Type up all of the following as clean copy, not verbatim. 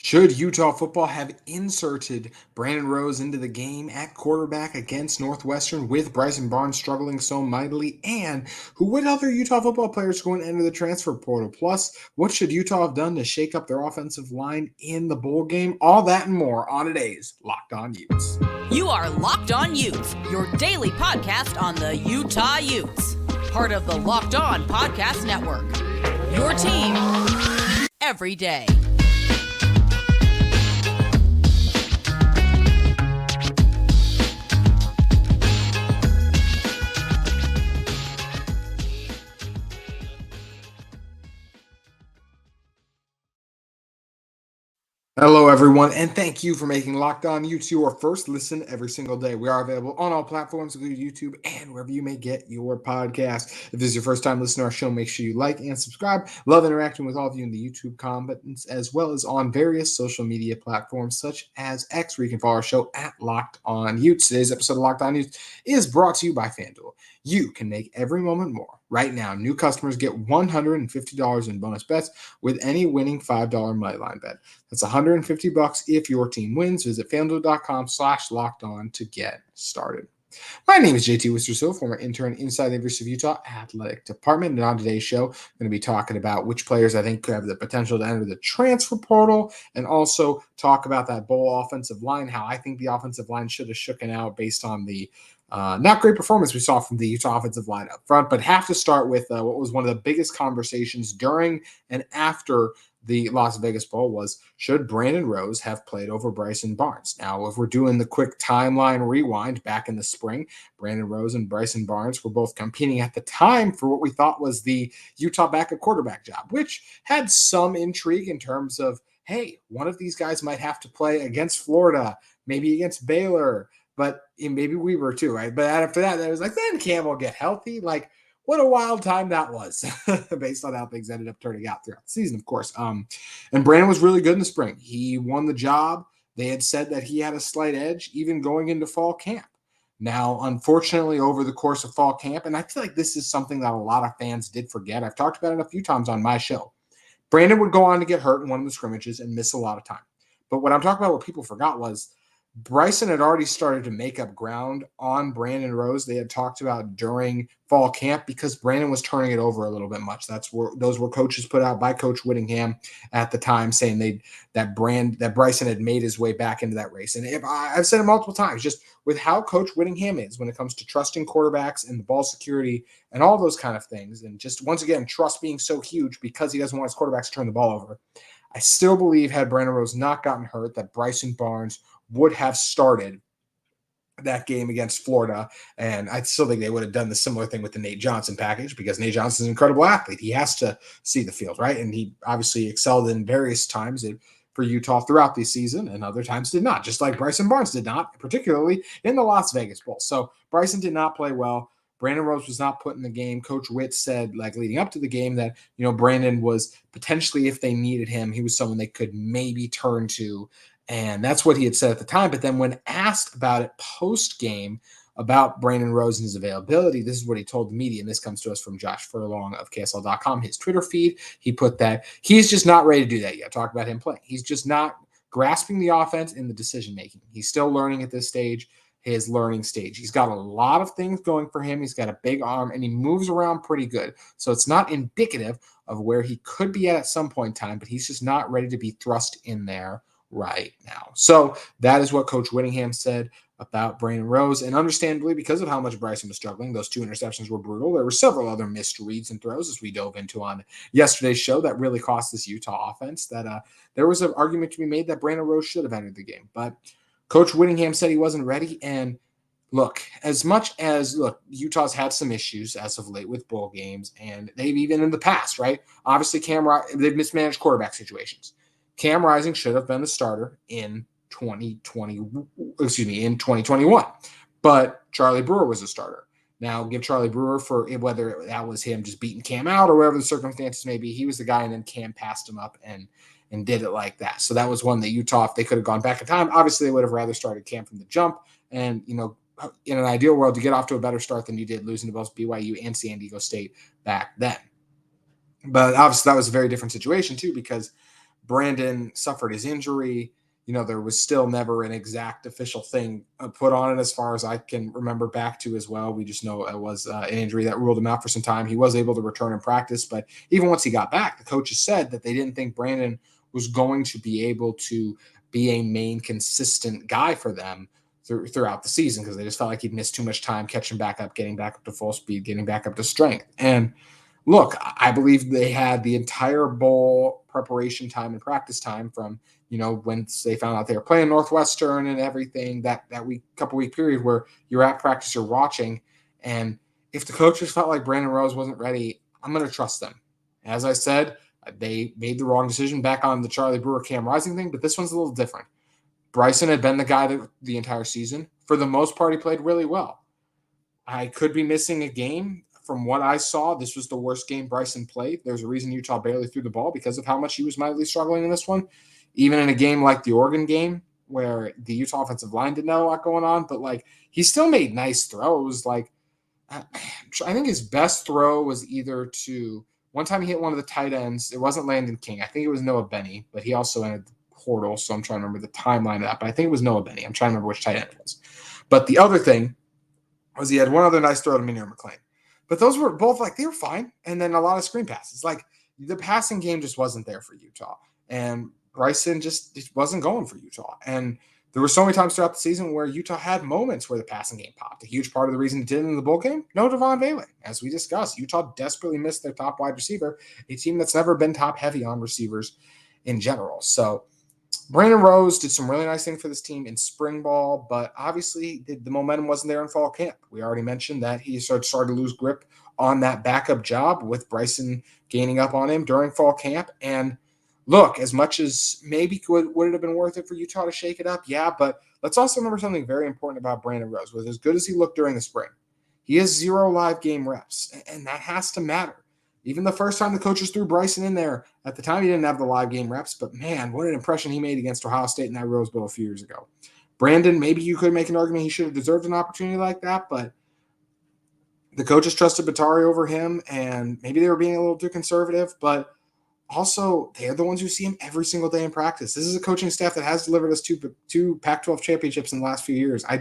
Should Utah football have inserted Brandon Rose into the game at quarterback against Northwestern with Bryson Barnes struggling so mightily? And who would other Utah football players going to enter the transfer portal? Plus, what should Utah have done to shake up their offensive line in the bowl game? All that and more on today's Locked On Utes. You are Locked On Utes, your daily podcast on the Utah Utes. Part of the Locked On Podcast Network. Your team every day. Hello, everyone, and thank you for making Locked On Utes your first listen every single day. We are available on all platforms, including YouTube and wherever you may get your podcast. If this is your first time listening to our show, make sure you like and subscribe. Love interacting with all of you in the YouTube comments, as well as on various social media platforms such as X, where you can follow our show at Locked On Utes. Today's episode of Locked On Utes is brought to you by FanDuel. You can make every moment more. Right now, new customers get $150 in bonus bets with any winning $5 moneyline bet. That's $150 if your team wins. Visit FanDuel.com/lockedon to get started. My name is JT Wistrcill, former intern inside the University of Utah Athletic Department. And on today's show, I'm going to be talking about which players I think could have the potential to enter the transfer portal, and also talk about that bowl offensive line, how I think the offensive line should have shooken out based on the not great performance we saw from the Utah offensive line up front. But have to start with what was one of the biggest conversations during and after the Las Vegas Bowl was, should Brandon Rose have played over Bryson Barnes? Now, if we're doing the quick timeline rewind back in the spring, Brandon Rose and Bryson Barnes were both competing at the time for what we thought was the Utah backup quarterback job, which had some intrigue in terms of, hey, one of these guys might have to play against Florida, maybe against Baylor, but maybe we were too, right? But after that, it was like, then Campbell get healthy. Like, what a wild time that was based on how things ended up turning out throughout the season, of course. And Brandon was really good in the spring. He won the job. They had said that he had a slight edge even going into fall camp. Now, unfortunately, over the course of fall camp, and I feel like this is something that a lot of fans did forget. I've talked about it a few times on my show. Brandon would go on to get hurt in one of the scrimmages and miss a lot of time. But what I'm talking about, what people forgot was Bryson had already started to make up ground on Brandon Rose. They had talked about during fall camp because Brandon was turning it over a little bit much. Those were coaches put out by Coach Whittingham at the time, saying that Bryson had made his way back into that race. And I've said it multiple times, just with how Coach Whittingham is when it comes to trusting quarterbacks and the ball security and all those kind of things, and just once again trust being so huge because he doesn't want his quarterbacks to turn the ball over. I still believe, had Brandon Rose not gotten hurt, that Bryson Barnes would have started that game against Florida. And I still think they would have done the similar thing with the Nate Johnson package, because Nate Johnson's an incredible athlete. He has to see the field, right? And he obviously excelled in various times for Utah throughout the season, and other times did not, just like Bryson Barnes did not, particularly in the Las Vegas Bowl. So Bryson did not play well. Brandon Rose was not put in the game. Coach Witt said, like, leading up to the game, that, Brandon was potentially, if they needed him, he was someone they could maybe turn to. And that's what he had said at the time. But then when asked about it post-game, about Brandon Rose and his availability, this is what he told the media, and this comes to us from Josh Furlong of KSL.com, his Twitter feed. He put that he's just not ready to do that yet. Talk about him playing. He's just not grasping the offense and the decision-making. He's still learning at this stage, his learning stage. He's got a lot of things going for him. He's got a big arm, and he moves around pretty good. So it's not indicative of where he could be at some point in time, but he's just not ready to be thrust in there right now. So that is what Coach Whittingham said about Brandon Rose. And understandably, because of how much Bryson was struggling, those 2 interceptions were brutal. There were several other missed reads and throws, as we dove into on yesterday's show, that really cost this Utah offense. That there was an argument to be made that Brandon Rose should have entered the game. But Coach Whittingham said he wasn't ready. And look, Utah's had some issues as of late with bowl games, and they've even in the past, right? Obviously, they've mismanaged quarterback situations. Cam Rising should have been the starter in 2021, but Charlie Brewer was a starter. Now, give Charlie Brewer, for whether that was him just beating Cam out or whatever the circumstances may be, he was the guy, and then Cam passed him up and did it like that. So that was one that Utah, if they could have gone back in time, obviously they would have rather started Cam from the jump. And, in an ideal world, to get off to a better start than you did, losing to both BYU and San Diego State back then. But obviously that was a very different situation too, because Brandon suffered his injury. There was still never an exact official thing put on it as far as I can remember back to as well. We just know it was an injury that ruled him out for some time. He was able to return in practice, but even once he got back, the coaches said that they didn't think Brandon was going to be able to be a main consistent guy for them throughout the season because they just felt like he'd missed too much time catching back up, getting back up to full speed, getting back up to strength. And look, I believe they had the entire bowl preparation time and practice time from, once they found out they were playing Northwestern and everything, that couple week period where you're at practice, you're watching. And if the coaches felt like Brandon Rose wasn't ready, I'm going to trust them. As I said, they made the wrong decision back on the Charlie Brewer Cam Rising thing, but this one's a little different. Bryson had been the guy the entire season. For the most part, he played really well. I could be missing a game. From what I saw, this was the worst game Bryson played. There's a reason Utah barely threw the ball because of how much he was mildly struggling in this one. Even in a game like the Oregon game, where the Utah offensive line didn't have a lot going on, but he still made nice throws. I think his best throw was either to one time he hit one of the tight ends. It wasn't Landon King. I think it was Noah Benny, but he also entered the portal, so I'm trying to remember the timeline of that. But I think it was Noah Benny. I'm trying to remember which tight end it was. But the other thing was he had one other nice throw to Minir McLean. But those were both they were fine. And then a lot of screen passes. The passing game just wasn't there for Utah. And Bryson just wasn't going for Utah. And there were so many times throughout the season where Utah had moments where the passing game popped. A huge part of the reason it did in the bowl game, no Devon Bailey. As we discussed, Utah desperately missed their top wide receiver, a team that's never been top heavy on receivers in general. So Brandon Rose did some really nice things for this team in spring ball, but obviously the momentum wasn't there in fall camp. We already mentioned that he started to lose grip on that backup job with Bryson gaining up on him during fall camp. And look, as much as maybe would it have been worth it for Utah to shake it up? Yeah, but let's also remember something very important about Brandon Rose. With as good as he looked during the spring, he has 0 live game reps, and that has to matter. Even the first time the coaches threw Bryson in there, at the time he didn't have the live game reps, but man, what an impression he made against Ohio State in that Rose Bowl a few years ago. Brandon, maybe you could make an argument he should have deserved an opportunity like that, but the coaches trusted Batari over him, and maybe they were being a little too conservative, but also, they're the ones who see him every single day in practice. This is a coaching staff that has delivered us two Pac-12 championships in the last few years. I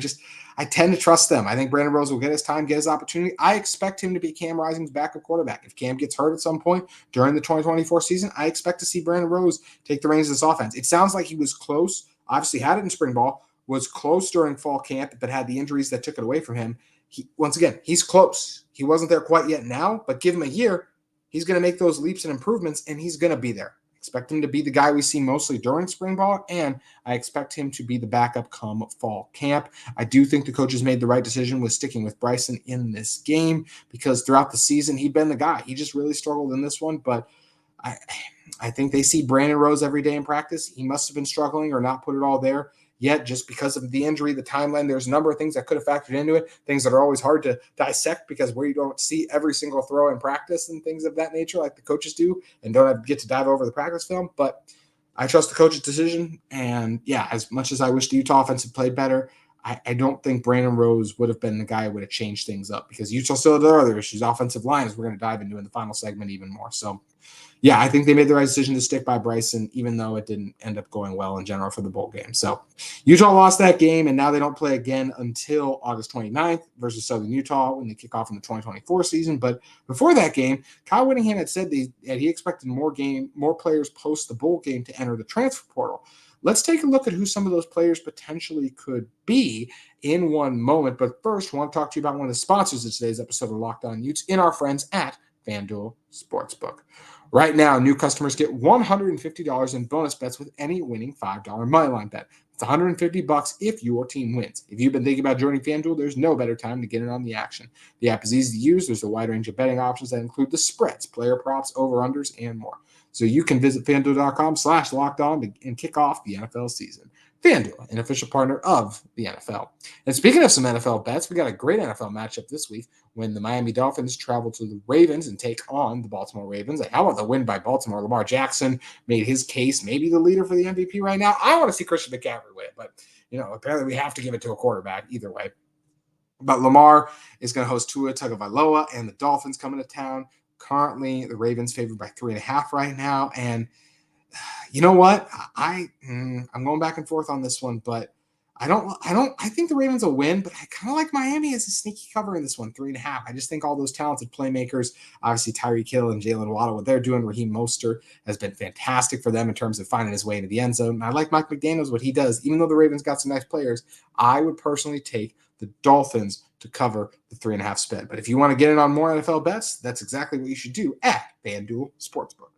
tend to trust them. I think Brandon Rose will get his time, get his opportunity. I expect him to be Cam Rising's backup quarterback. If Cam gets hurt at some point during the 2024 season, I expect to see Brandon Rose take the reins of this offense. It sounds like he was close, obviously had it in spring ball, was close during fall camp, but had the injuries that took it away from him. Once again, he's close. He wasn't there quite yet now, but give him a year. He's going to make those leaps and improvements, and he's going to be there. Expect him to be the guy we see mostly during spring ball, and I expect him to be the backup come fall camp. I do think the coaches made the right decision with sticking with Bryson in this game because throughout the season, he'd been the guy. He just really struggled in this one, but I think they see Brandon Rose every day in practice. He must have been struggling or not put it all there yet just because of the injury, the timeline. There's a number of things that could have factored into it, things that are always hard to dissect because where you don't see every single throw in practice and things of that nature like the coaches do and don't get to dive over the practice film. But I trust the coach's decision. And yeah, as much as I wish the Utah offense had played better, I don't think Brandon Rose would have been the guy who would have changed things up because Utah still had other issues, offensive lines we're going to dive into in the final segment even more. So yeah, I think they made the right decision to stick by Bryson, even though it didn't end up going well in general for the bowl game. So Utah lost that game, and now they don't play again until August 29th versus Southern Utah when they kick off in the 2024 season. But before that game, Kyle Whittingham had said that he expected more players post the bowl game to enter the transfer portal. Let's take a look at who some of those players potentially could be in one moment. But first, I want to talk to you about one of the sponsors of today's episode of Locked On Utes in our friends at FanDuel Sportsbook. Right now, new customers get $150 in bonus bets with any winning $5 moneyline bet. It's $150 if your team wins. If you've been thinking about joining FanDuel, there's no better time to get in on the action. The app is easy to use. There's a wide range of betting options that include the spreads, player props, over-unders, and more. So you can visit FanDuel.com/lockedon and kick off the NFL season. FanDuel, an official partner of the NFL. And speaking of some NFL bets, we got a great NFL matchup this week when the Miami Dolphins travel to the Ravens and take on the Baltimore Ravens. And how about the win by Baltimore? Lamar Jackson made his case, maybe the leader for the MVP right now. I want to see Christian McCaffrey win, but apparently we have to give it to a quarterback either way. But Lamar is going to host Tua Tagovailoa and the Dolphins coming to town. Currently, the Ravens favored by 3.5 right now. And You know what? I'm going back and forth on this one, but I think the Ravens will win, but I kind of like Miami as a sneaky cover in this one, 3.5. I just think all those talented playmakers, obviously Tyreek Hill and Jalen Waddle, what they're doing, Raheem Mostert has been fantastic for them in terms of finding his way into the end zone. And I like Mike McDaniels, what he does. Even though the Ravens got some nice players, I would personally take the Dolphins to cover the 3.5 spread. But if you want to get in on more NFL bets, that's exactly what you should do at FanDuel Sportsbook.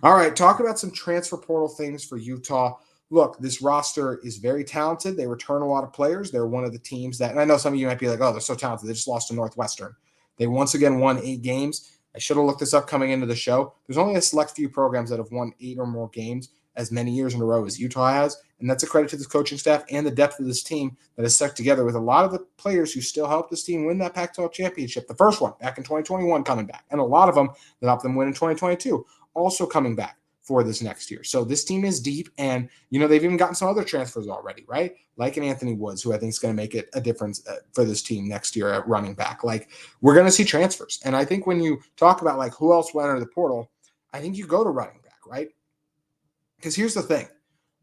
All right, talk about some transfer portal things for Utah. Look, this roster is very talented. They return a lot of players. They're one of the teams that, and I know some of you might be like, oh, they're so talented. They just lost to Northwestern. They once again won 8 games. I should have looked this up coming into the show. There's only a select few programs that have won 8 or more games as many years in a row as Utah has. And that's a credit to this coaching staff and the depth of this team that has stuck together with a lot of the players who still helped this team win that Pac-12 championship. The first one back in 2021 coming back. And a lot of them that helped them win in 2022 also coming back for this next year. So this team is deep, and they've even gotten some other transfers already, right? Like an Anthony Woods, who I think is going to make it a difference for this team next year at running back. Like, we're going to see transfers. And I think when you talk about like who else went under the portal, I think you go to running back, right? Because here's the thing.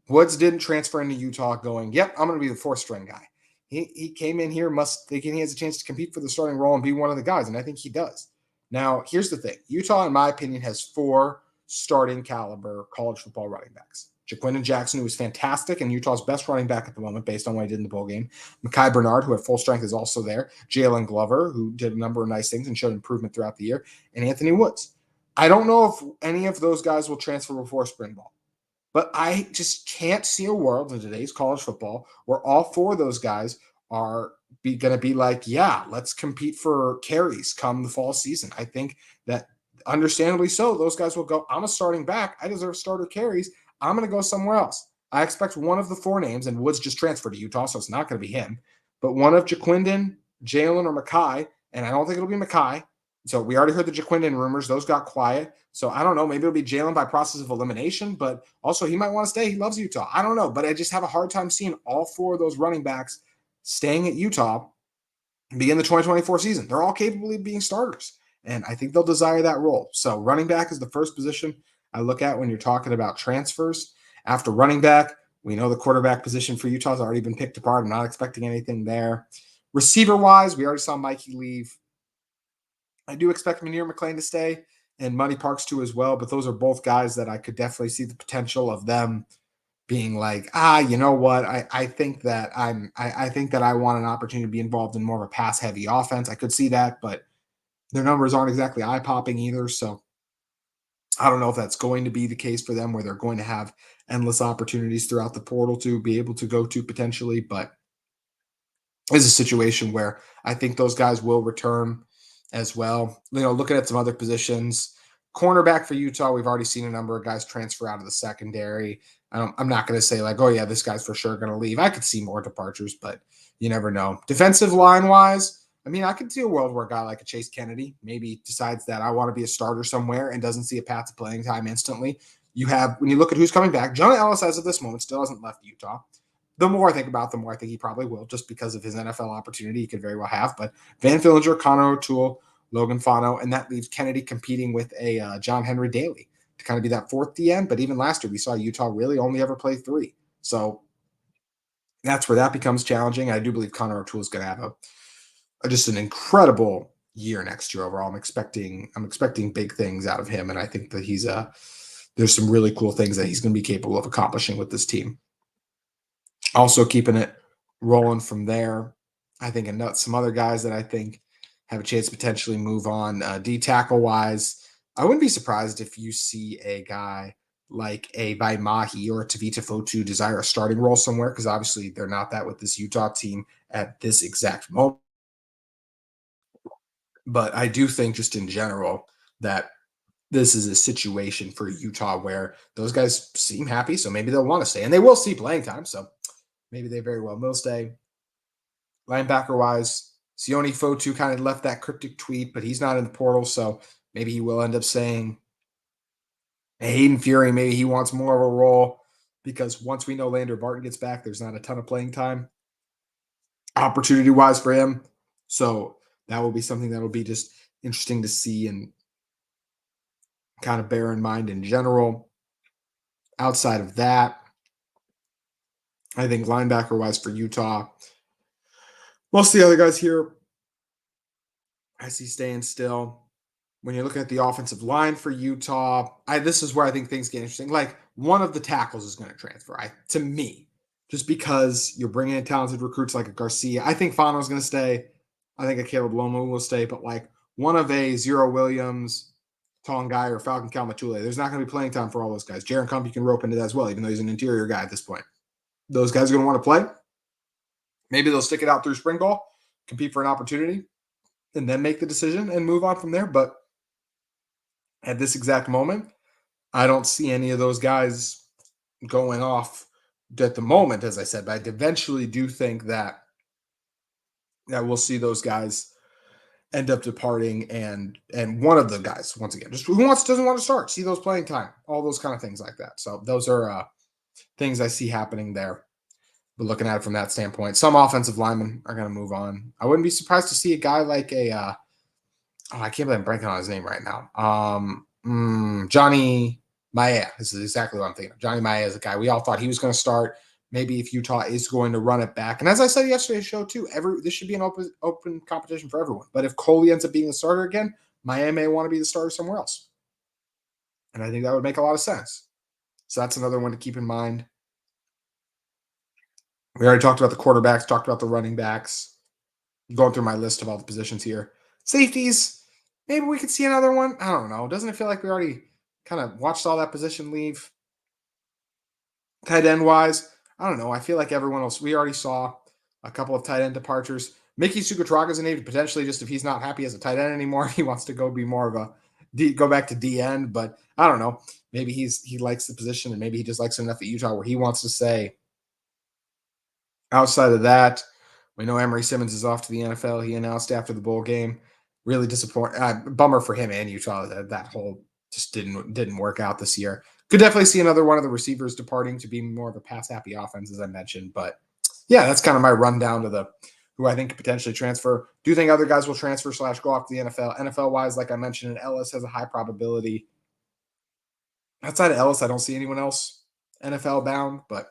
Woods didn't transfer into Utah going, yep, I'm going to be the 4th string guy. He came in here thinking he has a chance to compete for the starting role and be one of the guys, and I think he does. Now, here's the thing. Utah, in my opinion, has 4 starting caliber college football running backs. Jaquindon Jackson, who is fantastic and Utah's best running back at the moment based on what he did in the bowl game. Mekhi Bernard, who at full strength is also there. Jalen Glover, who did a number of nice things and showed improvement throughout the year. And Anthony Woods. I don't know if any of those guys will transfer before spring ball. But I just can't see a world in today's college football where all 4 of those guys are going to be like, yeah, let's compete for carries come the fall season. I think that understandably so, those guys will go, I'm a starting back. I deserve starter carries. I'm going to go somewhere else. I expect one of the 4 names, and Woods just transferred to Utah, so it's not going to be him, but one of Jaquindon, Jalen, or Mekhi, and I don't think it'll be Mekhi. So we already heard the Jaquindon rumors. Those got quiet. So I don't know. Maybe it'll be Jalen by process of elimination, but also he might want to stay. He loves Utah. I don't know, but I just have a hard time seeing all 4 of those running backs staying at Utah and begin the 2024 season. They're all capable of being starters, and I think they'll desire that role. So running back is the first position I look at when you're talking about transfers. After running back, we know the quarterback position for Utah has already been picked apart. I'm not expecting anything there. Receiver-wise, we already saw Mikey leave. I do expect Munir McClain to stay and Money Parks too as well, but those are both guys that I could definitely see the potential of them being like, you know what? I think that I think that I want an opportunity to be involved in more of a pass heavy offense. I could see that, but their numbers aren't exactly eye popping either. So I don't know if that's going to be the case for them where they're going to have endless opportunities throughout the portal to be able to go to potentially, but is a situation where I think those guys will return as well. Looking at some other positions, cornerback for Utah, we've already seen a number of guys transfer out of the secondary. I'm not going to say like, oh yeah, this guy's for sure going to leave. I could see more departures, but you never know. Defensive line wise, I mean, I could see a world where a guy like a Chase Kennedy maybe decides that I want to be a starter somewhere and doesn't see a path to playing time instantly. You have, when you look at who's coming back, Jonah Ellis as of this moment still hasn't left Utah. The more I think about, the more I think he probably will, just because of his NFL opportunity he could very well have. But Van Fillinger, Connor O'Toole, Logan Fano, and that leaves Kennedy competing with a John Henry Daly to kind of be that 4th DN. But even last year, we saw Utah really only ever play 3. So that's where that becomes challenging. I do believe Connor O'Toole is going to have just an incredible year next year overall. I'm expecting big things out of him, and I think that there's some really cool things that he's going to be capable of accomplishing with this team. Also keeping it rolling from there. I think some other guys that I think have a chance to potentially move on. D tackle wise, I wouldn't be surprised if you see a guy like a Vaimahi or a Tavita Fotu desire a starting role somewhere, because obviously they're not that with this Utah team at this exact moment. But I do think just in general that this is a situation for Utah where those guys seem happy, so maybe they'll want to stay, and they will see playing time, so maybe they very well will stay. Linebacker-wise, Sione Fotu kind of left that cryptic tweet, but he's not in the portal, so maybe he will end up saying, Hayden Fury, maybe he wants more of a role, because once we know Lander Barton gets back, there's not a ton of playing time opportunity-wise for him. So that will be something that will be just interesting to see and kind of bear in mind in general. Outside of that, I think linebacker-wise for Utah, most of the other guys here, I see staying still. When you're looking at the offensive line for Utah, this is where I think things get interesting. Like, one of the tackles is going to transfer, to me, just because you're bringing in talented recruits like a Garcia. I think Fano's going to stay. I think a Caleb Loma will stay, but like one of a Zero Williams, Tongai, or Falcon Kalmatule, there's not going to be playing time for all those guys. Jaron Kump, you can rope into that as well, even though he's an interior guy at this point. Those guys are going to want to play. Maybe they'll stick it out through spring ball, compete for an opportunity, and then make the decision and move on from there. But at this exact moment, I don't see any of those guys going off at the moment, as I said, but I eventually do think that we'll see those guys end up departing, and one of the guys, once again, just doesn't want to start, see those playing time, all those kind of things like that. So those are things I see happening there. But looking at it from that standpoint, some offensive linemen are going to move on. I wouldn't be surprised to see a guy like I can't believe I'm breaking on his name right now. Johnny Maia. This is exactly what I'm thinking of. Johnny Maia is a guy we all thought he was going to start. Maybe if Utah is going to run it back. And as I said yesterday's show too, this should be an open competition for everyone. But if Coley ends up being the starter again, Maia may want to be the starter somewhere else. And I think that would make a lot of sense. So that's another one to keep in mind. We already talked about the quarterbacks, talked about the running backs. Going through my list of all the positions here. Safeties, maybe we could see another one. I don't know. Doesn't it feel like we already kind of watched all that position leave? Tight end wise, I don't know. I feel like everyone else, we already saw a couple of tight end departures. Mickey Sugatraga is a name potentially, just if he's not happy as a tight end anymore, he wants to go be more of go back to D end. But I don't know. Maybe he likes the position, and maybe he just likes it enough at Utah where he wants to stay. Outside of that, we know Emory Simmons is off to the NFL. He announced after the bowl game. Really disappointing. Bummer for him and Utah that whole just didn't work out this year. Could definitely see another one of the receivers departing to be more of a pass-happy offense, as I mentioned. But yeah, that's kind of my rundown to who I think could potentially transfer. Do you think other guys will transfer / go off to the NFL? NFL-wise, like I mentioned, Ellis has a high probability. Outside of Ellis, I don't see anyone else NFL-bound, but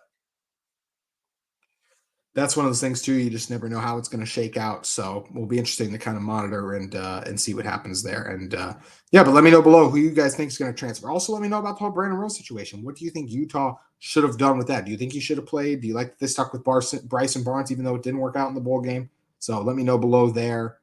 that's one of those things too. You just never know how it's going to shake out. So it will be interesting to kind of monitor and see what happens there. And yeah, but let me know below who you guys think is going to transfer. Also, let me know about the whole Brandon Rose situation. What do you think Utah should have done with that? Do you think he should have played? Do you like that they stuck with Bryson Barnes, even though it didn't work out in the bowl game? So let me know below there.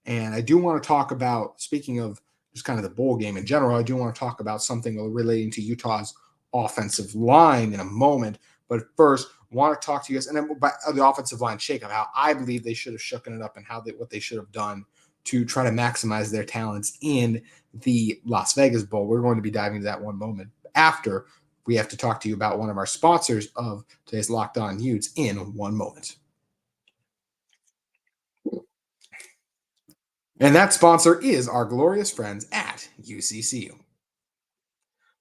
And I do want to talk about, speaking of just kind of the bowl game in general, I do want to talk about something relating to Utah's offensive line in a moment. But first, want to talk to you guys, and then by the offensive line shakeup, how I believe they should have shooken it up, and what they should have done to try to maximize their talents in the Las Vegas Bowl. We're going to be diving into that one moment after we have to talk to you about one of our sponsors of today's Locked On Utes in one moment. And that sponsor is our glorious friends at UCCU.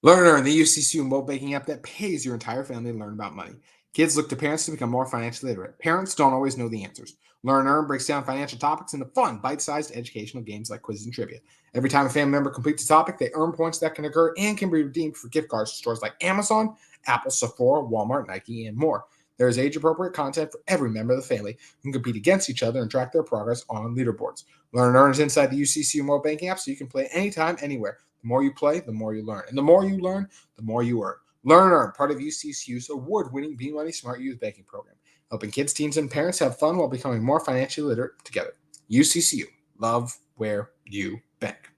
Learn and Earn, the UCCU mobile banking app that pays your entire family to learn about money. Kids look to parents to become more financially literate. Parents don't always know the answers. Learn and Earn breaks down financial topics into fun, bite-sized educational games like quizzes and trivia. Every time a family member completes a topic, they earn points that can occur and can be redeemed for gift cards to stores like Amazon, Apple, Sephora, Walmart, Nike, and more. There is age-appropriate content for every member of the family who can compete against each other and track their progress on leaderboards. Learn and Earn is inside the UCCU mobile banking app, so you can play anytime, anywhere. The more you play, the more you learn. And the more you learn, the more you earn. Learn and Earn, part of UCCU's award-winning Be Money Smart Youth Banking Program, helping kids, teens, and parents have fun while becoming more financially literate together. UCCU, love where you bank.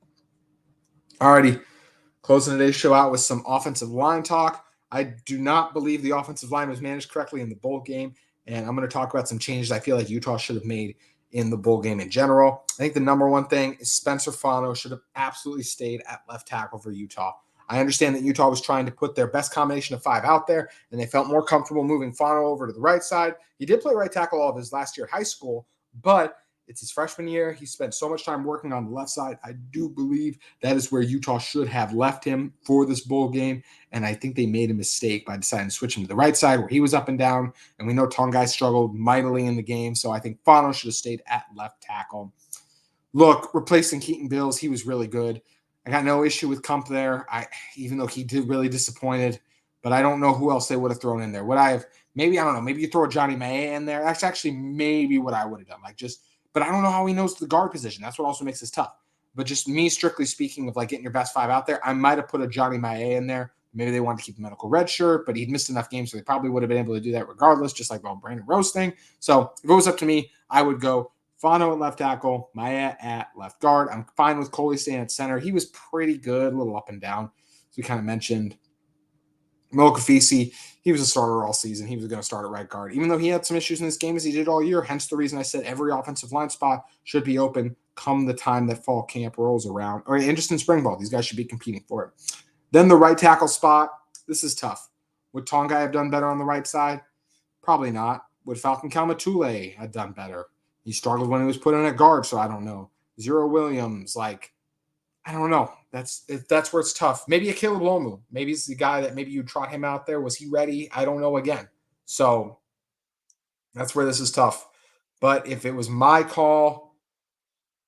Alrighty, closing today's show out with some offensive line talk. I do not believe the offensive line was managed correctly in the bowl game, and I'm going to talk about some changes I feel like Utah should have made in the bowl game in general. I think the number one thing is Spencer Fano should have absolutely stayed at left tackle for Utah. I understand that Utah was trying to put their best combination of 5 out there, and they felt more comfortable moving Fano over to the right side. He did play right tackle all of his last year at high school, but it's his freshman year. He spent so much time working on the left side. I do believe that is where Utah should have left him for this bowl game, and I think they made a mistake by deciding to switch him to the right side where he was up and down, and we know Tongai struggled mightily in the game, so I think Fano should have stayed at left tackle. Look, replacing Keaton Bills, he was really good. I got no issue with Kump there, even though he did really disappointed. but I don't know who else they would have thrown in there. Would I have, maybe, I don't know, maybe you throw a Johnny Mae in there. That's actually maybe what I would have done. But I don't know how he knows the guard position. That's what also makes this tough. But just me strictly speaking of getting your best 5 out there, I might have put a Johnny Mae in there. Maybe they wanted to keep the medical red shirt, but he'd missed enough games, so they probably would have been able to do that regardless, just like the Brandon Rose thing. So if it was up to me, I would go Fano at left tackle, Maya at left guard. I'm fine with Coley staying at center. He was pretty good, a little up and down, as we kind of mentioned. Mo Kafisi, he was a starter all season. He was going to start at right guard, even though he had some issues in this game as he did all year. Hence the reason I said every offensive line spot should be open come the time that fall camp rolls around, or just in spring ball. These guys should be competing for it. Then the right tackle spot, this is tough. Would Tongai have done better on the right side? Probably not. Would Falcon Kalmatule have done better? He struggled when he was put in at guard, so I don't know. Zero Williams, I don't know. That's where it's tough. Maybe a Caleb Lomu. Maybe he's the guy that maybe you trot him out there. Was he ready? I don't know again. So that's where this is tough. But if it was my call,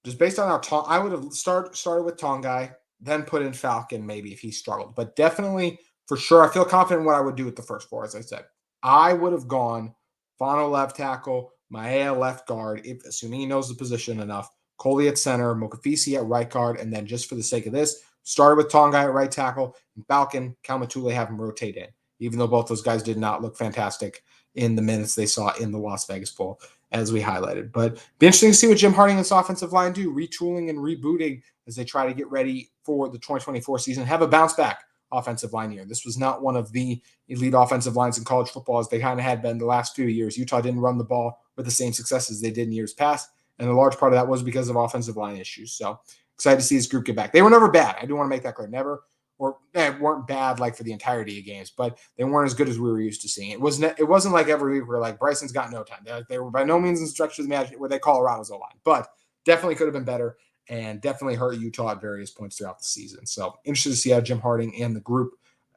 just based on I would have started with Tongai, then put in Falcon maybe if he struggled. But definitely, for sure, I feel confident in what I would do with the first 4, as I said. I would have gone Fano left tackle, Maea left guard, assuming he knows the position enough, Coley at center, Mokafisi at right guard, and then just for the sake of this, started with Tongai at right tackle, and Falcon, Kalmatule have him rotate in, even though both those guys did not look fantastic in the minutes they saw in the Las Vegas Bowl, as we highlighted. But be interesting to see what Jim Harding and this offensive line do, retooling and rebooting as they try to get ready for the 2024 season, have a bounce back offensive line year. This was not one of the elite offensive lines in college football as they kind of had been the last few years. Utah didn't run the ball with the same success as they did in years past, and a large part of that was because of offensive line issues. So excited to see this group get back. They were never bad. I do want to make that clear. Never, or they weren't bad for the entirety of games, but they weren't as good as we were used to seeing. It wasn't like every week where Bryson's got no time. They were by no means in stretch of the imagination where they Colorado's O-line, but definitely could have been better and definitely hurt Utah at various points throughout the season. So interested to see how Jim Harding and the group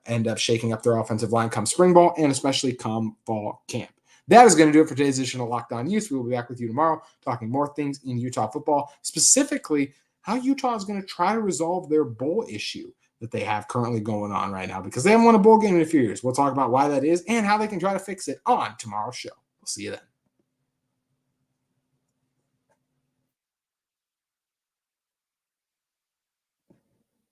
end up shaking up their offensive line come spring ball and especially come fall camp. That is going to do it for today's edition of Locked On Utes. We will be back with you tomorrow talking more things in Utah football, specifically how Utah is going to try to resolve their bowl issue that they have currently going on right now because they haven't won a bowl game in a few years. We'll talk about why that is and how they can try to fix it on tomorrow's show. We'll see you then.